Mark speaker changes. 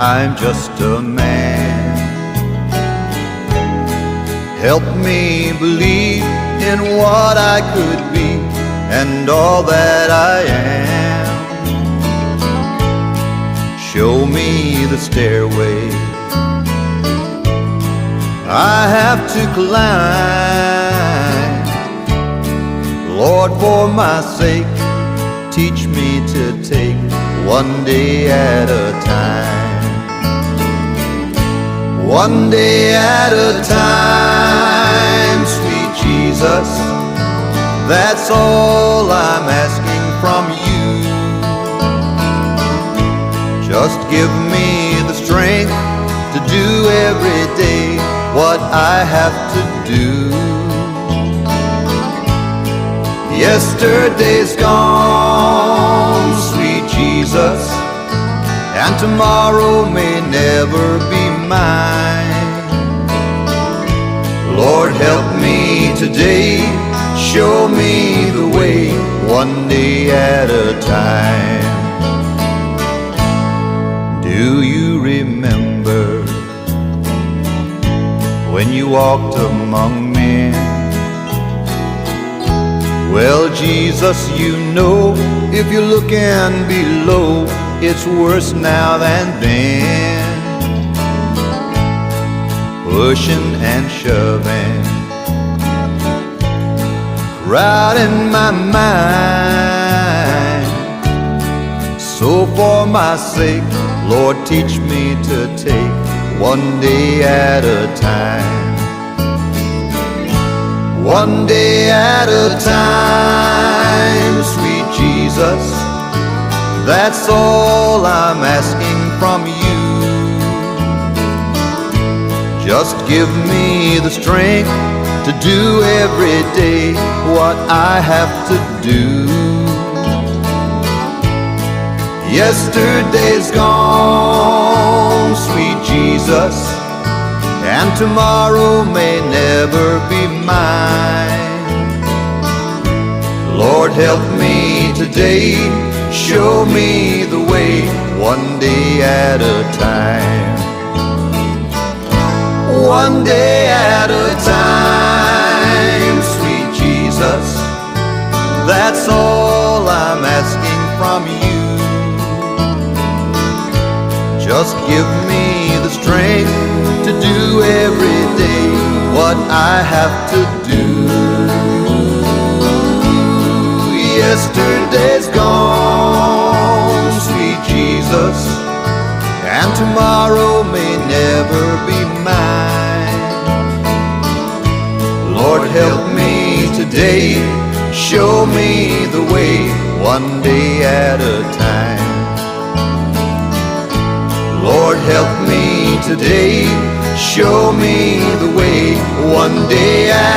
Speaker 1: I'm just a man. Help me believe in what I could be and all that I am. Show me the stairway I have to climb. Lord, for my sake, teach me to take one day at a time. One day at a time, sweet Jesus, that's all I'm asking from you. Just give me the strength to do every day what I have to do. Yesterday's gone, sweet Jesus, and tomorrow may never be mine. Lord, help me today, show me the way, one day at a time. Do you remember when you walked among men? Well, Jesus, you know, if you're looking below, it's worse now than then. Pushing and shoving, crowding my mind. So for my sake, Lord, teach me to take one day at a time. One day at a time, sweet Jesus, that's all I'm asking from you. Just give me the strength to do every day what I have to do. Yesterday's gone, sweet Jesus, and tomorrow may never be mine. Lord, help me today, show me the way, one day at a time. One day at a time, sweet Jesus, that's all I'm asking from you. Just give me the strength to do every day what I have to do. Yesterday's gone, sweet Jesus, and tomorrow may never be mine. Lord, help me today, show me the way, one day at a time. Lord, help me today, show me the way, one day at a time.